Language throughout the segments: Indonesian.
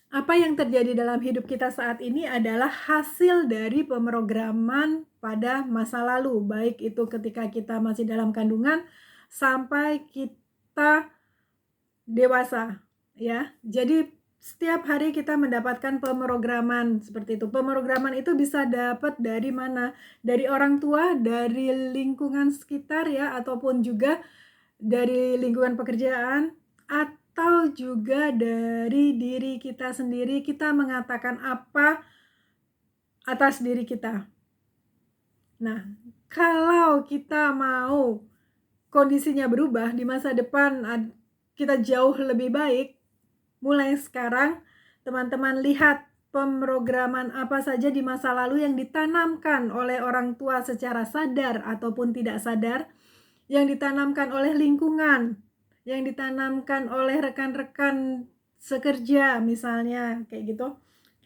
Apa yang terjadi dalam hidup kita saat ini adalah hasil dari pemrograman pada masa lalu, baik itu ketika kita masih dalam kandungan sampai kita dewasa, ya. Jadi setiap hari kita mendapatkan pemrograman seperti itu. Pemrograman itu bisa dapat dari mana? Dari orang tua, dari lingkungan sekitar ya, ataupun juga dari lingkungan pekerjaan, atau juga dari diri kita sendiri. Kita mengatakan apa atas diri kita. Nah, kalau kita mau kondisinya berubah di masa depan, kita jauh lebih baik, mulai sekarang teman-teman lihat pemrograman apa saja di masa lalu yang ditanamkan oleh orang tua secara sadar ataupun tidak sadar, yang ditanamkan oleh lingkungan, yang ditanamkan oleh rekan-rekan sekerja misalnya kayak gitu,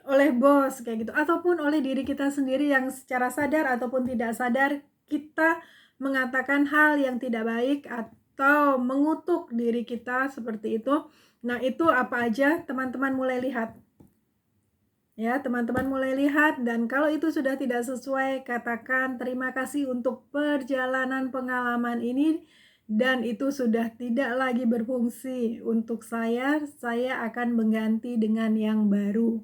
oleh bos kayak gitu, ataupun oleh diri kita sendiri yang secara sadar ataupun tidak sadar kita mengatakan hal yang tidak baik atau mengutuk diri kita seperti itu. Nah, itu apa aja teman-teman mulai lihat. Ya, teman-teman mulai lihat, dan kalau itu sudah tidak sesuai, katakan terima kasih untuk perjalanan pengalaman ini dan itu sudah tidak lagi berfungsi untuk saya akan mengganti dengan yang baru.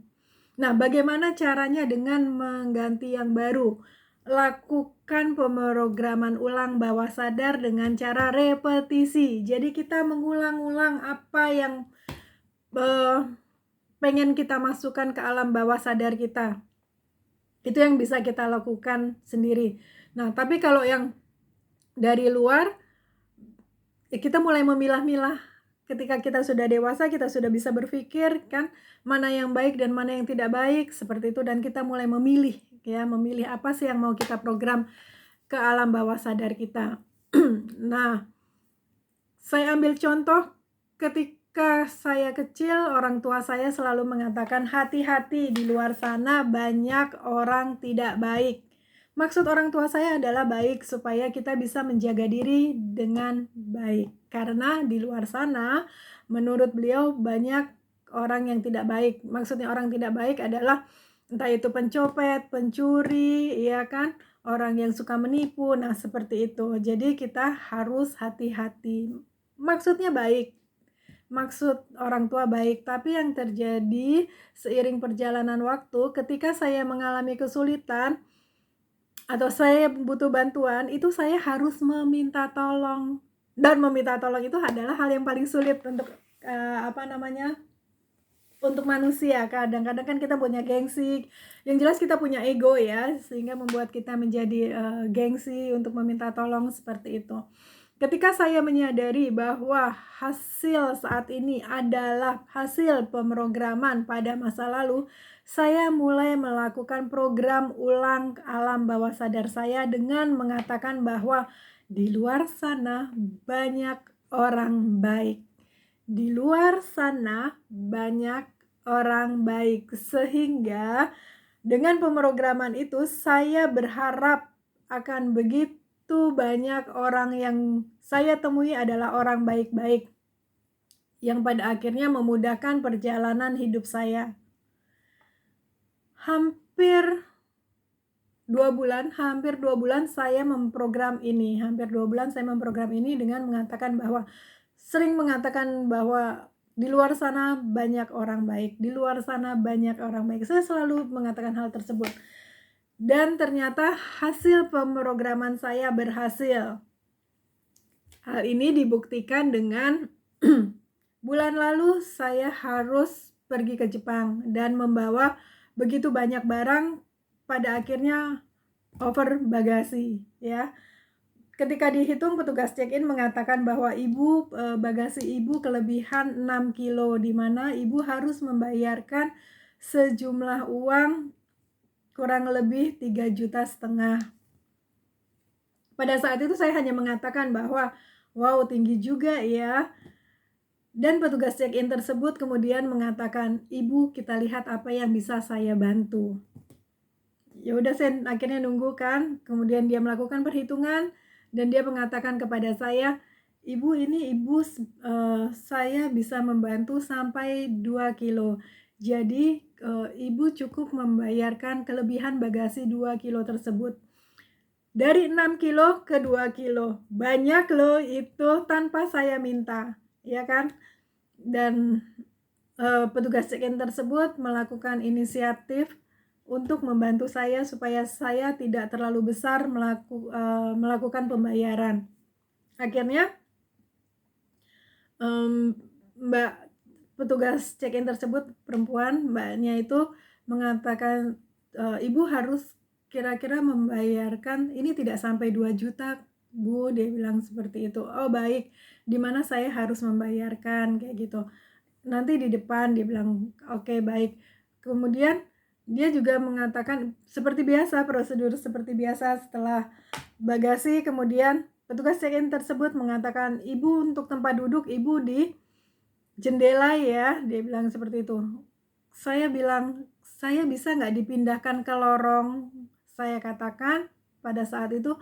Nah, bagaimana caranya dengan mengganti yang baru? Lakukan pemrograman ulang bawah sadar dengan cara repetisi. Jadi kita mengulang-ulang apa yang pengen kita masukkan ke alam bawah sadar kita. Itu yang bisa kita lakukan sendiri. Nah, tapi kalau yang dari luar, ya kita mulai memilah-milah. Ketika kita sudah dewasa, kita sudah bisa berpikir kan mana yang baik dan mana yang tidak baik seperti itu, dan kita mulai memilih ya, memilih apa sih yang mau kita program ke alam bawah sadar kita. Nah, saya ambil contoh ketika saya kecil, orang tua saya selalu mengatakan hati-hati di luar sana banyak orang tidak baik. Maksud orang tua saya adalah baik supaya kita bisa menjaga diri dengan baik. Karena di luar sana menurut beliau banyak orang yang tidak baik. Maksudnya orang tidak baik adalah entah itu pencopet, pencuri, ya kan? Orang yang suka menipu. Nah, seperti itu. Jadi kita harus hati-hati. Maksudnya baik, maksud orang tua baik, tapi yang terjadi seiring perjalanan waktu ketika saya mengalami kesulitan atau saya butuh bantuan, itu saya harus meminta tolong, dan meminta tolong itu adalah hal yang paling sulit untuk untuk manusia. Kadang-kadang kan kita punya gengsi, yang jelas kita punya ego ya, sehingga membuat kita menjadi gengsi untuk meminta tolong seperti itu. Ketika saya menyadari bahwa hasil saat ini adalah hasil pemrograman pada masa lalu, saya mulai melakukan program ulang alam bawah sadar saya dengan mengatakan bahwa di luar sana banyak orang baik. Di luar sana banyak orang baik, sehingga dengan pemrograman itu saya berharap akan begitu banyak orang yang saya temui adalah orang baik-baik yang pada akhirnya memudahkan perjalanan hidup saya. Hampir 2 bulan saya memprogram ini. Dengan mengatakan bahwa sering mengatakan bahwa di luar sana banyak orang baik, di luar sana banyak orang baik. Saya selalu mengatakan hal tersebut. Dan ternyata hasil pemrograman saya berhasil. Hal ini dibuktikan dengan bulan lalu saya harus pergi ke Jepang dan membawa begitu banyak barang, pada akhirnya over bagasi ya. Ketika dihitung, petugas check-in mengatakan bahwa bagasi ibu kelebihan 6 kilo, di mana ibu harus membayarkan sejumlah uang kurang lebih 3,5 juta. Pada saat itu saya hanya mengatakan bahwa wow, tinggi juga ya. Dan petugas check-in tersebut kemudian mengatakan, "Ibu, kita lihat apa yang bisa saya bantu." Ya udah, saya akhirnya nunggu kan. Kemudian dia melakukan perhitungan dan dia mengatakan kepada saya, "Ibu, ini saya bisa membantu sampai 2 kilo." Jadi ibu cukup membayarkan kelebihan bagasi 2 kilo tersebut. Dari 6 kilo ke 2 kilo. Banyak loh itu tanpa saya minta, ya kan? Dan petugas check-in tersebut melakukan inisiatif untuk membantu saya supaya saya tidak terlalu besar melakukan pembayaran. Akhirnya Mbak petugas check-in tersebut perempuan, Mbaknya itu mengatakan, "Ibu harus kira-kira membayarkan ini tidak sampai 2 juta Bu," dia bilang seperti itu. "Oh baik, di mana saya harus membayarkan?" Kayak gitu. "Nanti di depan," dia bilang. "Oke baik." Kemudian dia juga mengatakan seperti biasa, prosedur seperti biasa setelah bagasi, kemudian petugas check-in tersebut mengatakan, "Ibu untuk tempat duduk Ibu di jendela ya," dia bilang seperti itu. Saya bilang, "Saya bisa nggak dipindahkan ke lorong?" Saya katakan pada saat itu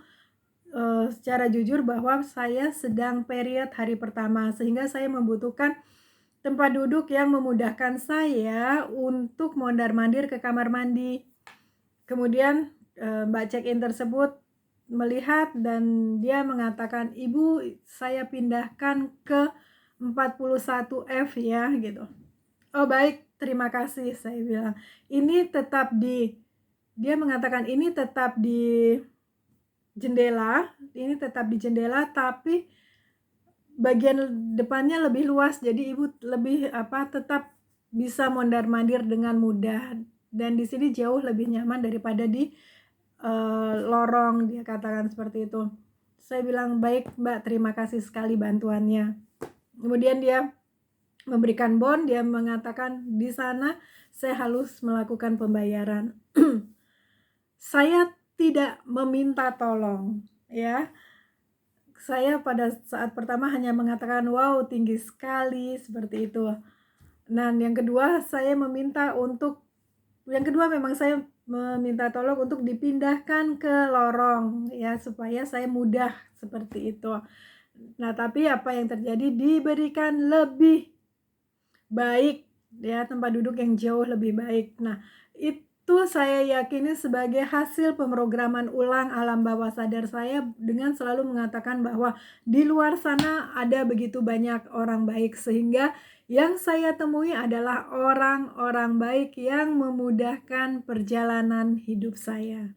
secara jujur bahwa saya sedang period hari pertama, sehingga saya membutuhkan tempat duduk yang memudahkan saya untuk mondar-mandir ke kamar mandi. Kemudian Mbak check-in tersebut melihat dan dia mengatakan, "Ibu, saya pindahkan ke 41F ya," gitu. "Oh baik, terima kasih," saya bilang. Dia mengatakan, "Ini tetap di jendela, tapi bagian depannya lebih luas, jadi Ibu lebih tetap bisa mondar-mandir dengan mudah dan di sini jauh lebih nyaman daripada di lorong," dia katakan seperti itu. Saya bilang, "Baik Mbak, terima kasih sekali bantuannya." Kemudian dia memberikan bon, dia mengatakan di sana saya harus melakukan pembayaran. Saya tidak meminta tolong, ya. Saya pada saat pertama hanya mengatakan, "Wow, tinggi sekali," seperti itu. Dan yang kedua memang saya meminta tolong untuk dipindahkan ke lorong ya, supaya saya mudah seperti itu. Nah, tapi apa yang terjadi, diberikan lebih baik ya, tempat duduk yang jauh lebih baik. Nah, itu saya yakini sebagai hasil pemrograman ulang alam bawah sadar saya dengan selalu mengatakan bahwa di luar sana ada begitu banyak orang baik, sehingga yang saya temui adalah orang-orang baik yang memudahkan perjalanan hidup saya.